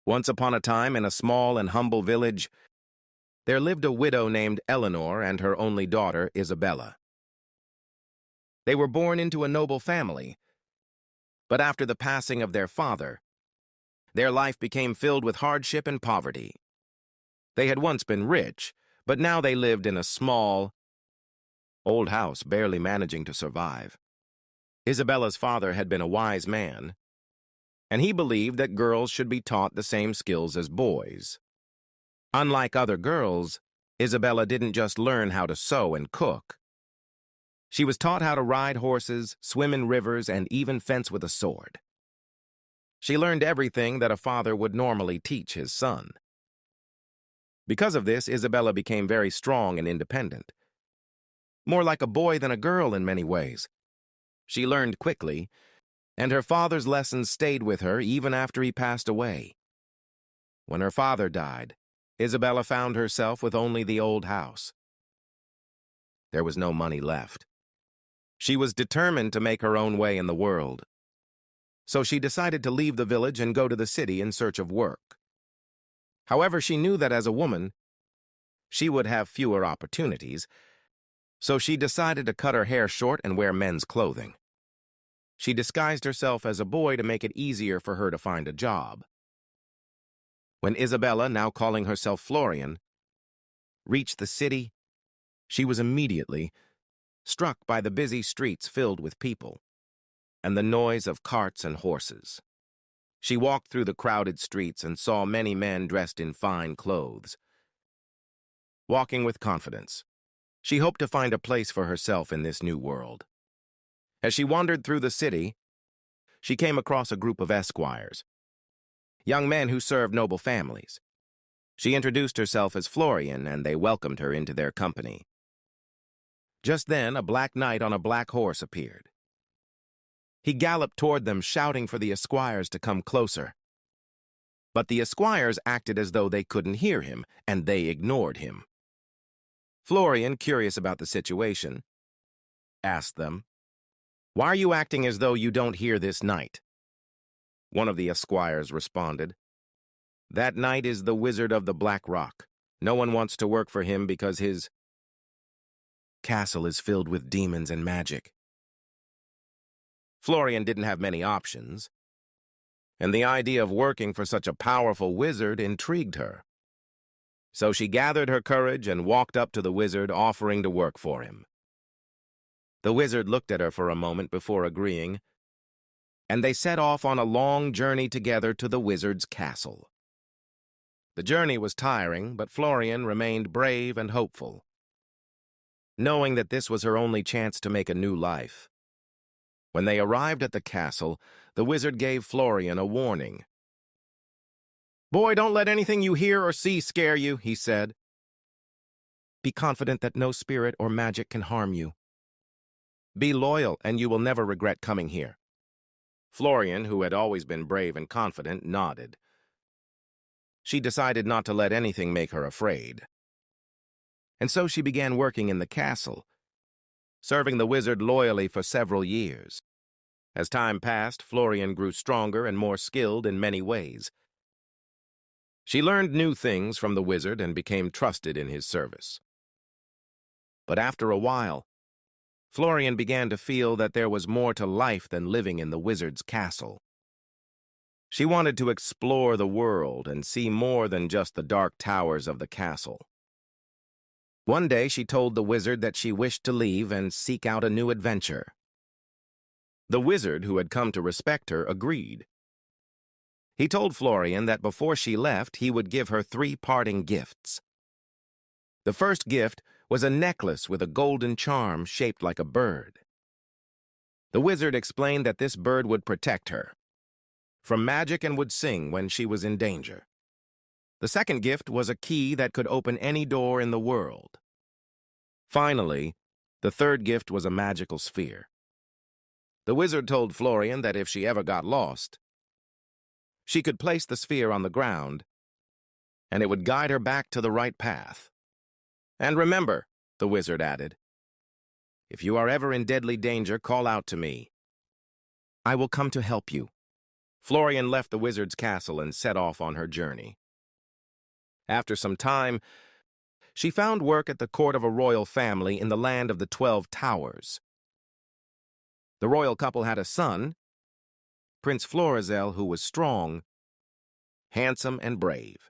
Once upon a time, in a small and humble village, there lived a widow named Eleanor and her only daughter, Isabella. They were born into a noble family, but after the passing of their father, their life became filled with hardship and poverty. They had once been rich, but now they lived in a small, old house, barely managing to survive. Isabella's father had been a wise man, and he believed that girls should be taught the same skills as boys. Unlike other girls, Isabella didn't just learn how to sew and cook. She was taught how to ride horses, swim in rivers, and even fence with a sword. She learned everything that a father would normally teach his son. Because of this, Isabella became very strong and independent. More like a boy than a girl in many ways. She learned quickly, and her father's lessons stayed with her even after he passed away. When her father died, Isabella found herself with only the old house. There was no money left. She was determined to make her own way in the world. So she decided to leave the village and go to the city in search of work. However, she knew that as a woman, she would have fewer opportunities, so she decided to cut her hair short and wear men's clothing. She disguised herself as a boy to make it easier for her to find a job. When Isabella, now calling herself Florian, reached the city, she was immediately struck by the busy streets filled with people and the noise of carts and horses. She walked through the crowded streets and saw many men dressed in fine clothes. Walking with confidence, she hoped to find a place for herself in this new world. As she wandered through the city, she came across a group of esquires, young men who served noble families. She introduced herself as Florian, and they welcomed her into their company. Just then, a black knight on a black horse appeared. He galloped toward them, shouting for the esquires to come closer. But the esquires acted as though they couldn't hear him, and they ignored him. Florian, curious about the situation, asked them, "Why are you acting as though you don't hear this knight?" One of the esquires responded, "That knight is the Wizard of the Black Rock. No one wants to work for him because his castle is filled with demons and magic." Florian didn't have many options, and the idea of working for such a powerful wizard intrigued her. So she gathered her courage and walked up to the wizard, offering to work for him. The wizard looked at her for a moment before agreeing, and they set off on a long journey together to the wizard's castle. The journey was tiring, but Florian remained brave and hopeful, knowing that this was her only chance to make a new life. When they arrived at the castle, the wizard gave Florian a warning. "Boy, don't let anything you hear or see scare you," he said. "Be confident that no spirit or magic can harm you. Be loyal, and you will never regret coming here." Florian, who had always been brave and confident, nodded. She decided not to let anything make her afraid. And so she began working in the castle, serving the wizard loyally for several years. As time passed, Florian grew stronger and more skilled in many ways. She learned new things from the wizard and became trusted in his service. But after a while, Florian began to feel that there was more to life than living in the wizard's castle. She wanted to explore the world and see more than just the dark towers of the castle. One day she told the wizard that she wished to leave and seek out a new adventure. The wizard, who had come to respect her, agreed. He told Florian that before she left, he would give her 3 parting gifts. The first gift was a necklace with a golden charm shaped like a bird. The wizard explained that this bird would protect her from magic and would sing when she was in danger. The second gift was a key that could open any door in the world. Finally, the third gift was a magical sphere. The wizard told Florian that if she ever got lost, she could place the sphere on the ground, and it would guide her back to the right path. "And remember," the wizard added, "if you are ever in deadly danger, call out to me. I will come to help you." Florian left the wizard's castle and set off on her journey. After some time, she found work at the court of a royal family in the land of the 12 Towers. The royal couple had a son, Prince Florizel, who was strong, handsome, and brave.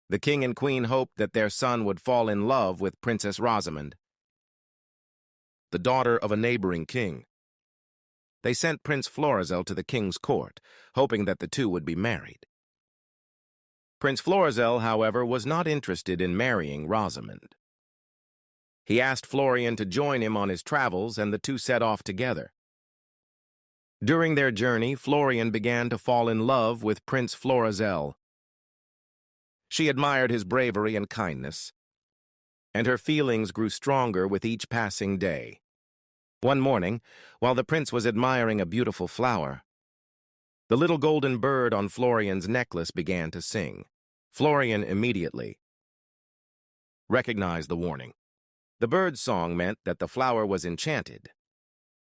The king and queen hoped that their son would fall in love with Princess Rosamond, the daughter of a neighboring king. They sent Prince Florizel to the king's court, hoping that the two would be married. Prince Florizel, however, was not interested in marrying Rosamond. He asked Florian to join him on his travels, and the two set off together. During their journey, Florian began to fall in love with Prince Florizel. She admired his bravery and kindness, and her feelings grew stronger with each passing day. One morning, while the prince was admiring a beautiful flower, the little golden bird on Florian's necklace began to sing. Florian immediately recognized the warning. The bird's song meant that the flower was enchanted.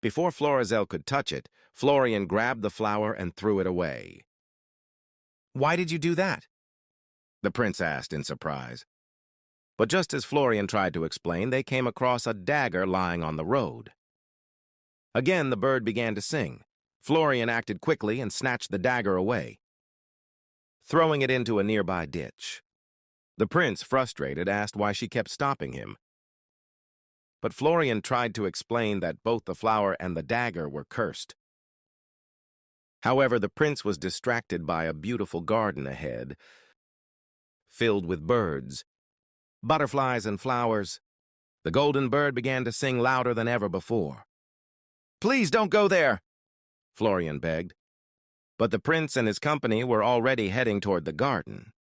Before Florizel could touch it, Florian grabbed the flower and threw it away. "Why did you do that?" the prince asked in surprise. But just as Florian tried to explain, they came across a dagger lying on the road. Again, the bird began to sing. Florian acted quickly and snatched the dagger away, throwing it into a nearby ditch. The prince, frustrated, asked why she kept stopping him. But Florian tried to explain that both the flower and the dagger were cursed. However, the prince was distracted by a beautiful garden ahead, filled with birds, butterflies, and flowers. The golden bird began to sing louder than ever before. "Please don't go there," Florian begged. But the prince and his company were already heading toward the garden.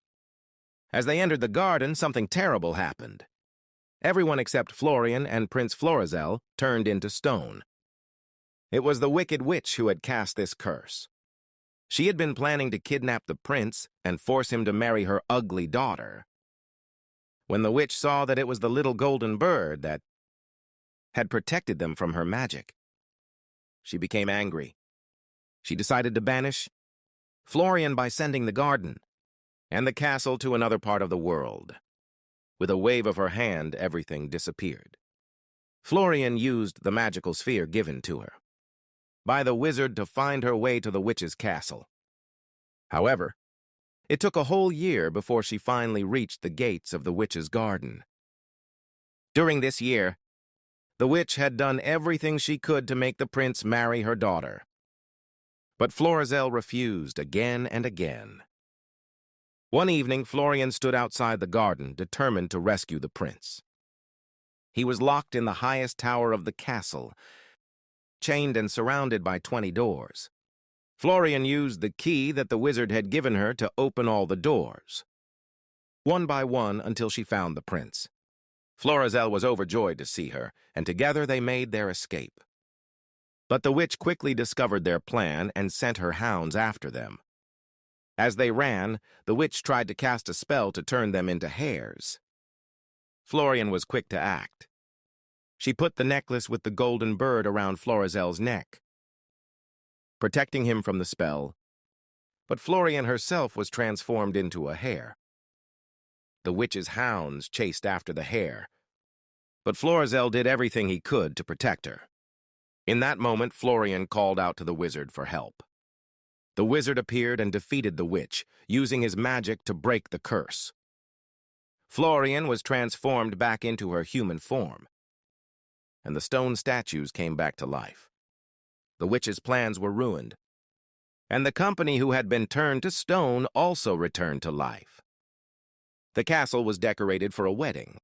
As they entered the garden, something terrible happened. Everyone except Florian and Prince Florizel turned into stone. It was the wicked witch who had cast this curse. She had been planning to kidnap the prince and force him to marry her ugly daughter. When the witch saw that it was the little golden bird that had protected them from her magic, she became angry. She decided to banish Florian by sending the garden and the castle to another part of the world. With a wave of her hand, everything disappeared. Florian used the magical sphere given to her by the wizard to find her way to the witch's castle. However, it took a whole year before she finally reached the gates of the witch's garden. During this year, the witch had done everything she could to make the prince marry her daughter. But Florizel refused again and again. One evening, Florian stood outside the garden, determined to rescue the prince. He was locked in the highest tower of the castle, chained and surrounded by 20 doors. Florian used the key that the wizard had given her to open all the doors, one by one, until she found the prince. Florizel was overjoyed to see her, and together they made their escape. But the witch quickly discovered their plan and sent her hounds after them. As they ran, the witch tried to cast a spell to turn them into hares. Florian was quick to act. She put the necklace with the golden bird around Florizel's neck, protecting him from the spell, but Florian herself was transformed into a hare. The witch's hounds chased after the hare, but Florizel did everything he could to protect her. In that moment, Florian called out to the wizard for help. The wizard appeared and defeated the witch, using his magic to break the curse. Florian was transformed back into her human form, and the stone statues came back to life. The witch's plans were ruined, and the company who had been turned to stone also returned to life. The castle was decorated for a wedding,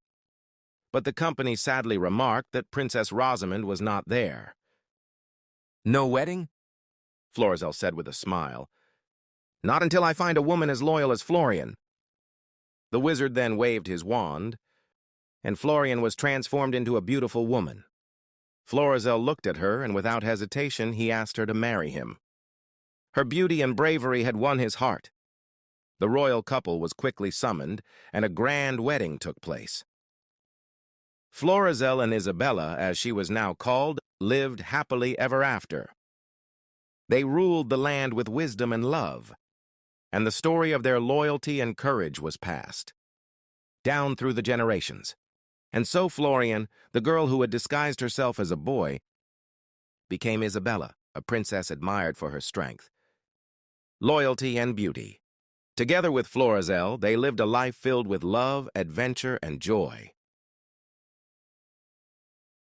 but the company sadly remarked that Princess Rosamond was not there. "No wedding?" Florizel said with a smile. "Not until I find a woman as loyal as Florian." The wizard then waved his wand, and Florian was transformed into a beautiful woman. Florizel looked at her, and without hesitation, he asked her to marry him. Her beauty and bravery had won his heart. The royal couple was quickly summoned, and a grand wedding took place. Florizel and Isabella, as she was now called, lived happily ever after. They ruled the land with wisdom and love, and the story of their loyalty and courage was passed down through the generations. And so Florian, the girl who had disguised herself as a boy, became Isabella, a princess admired for her strength, loyalty, and beauty. Together with Florizel, they lived a life filled with love, adventure, and joy.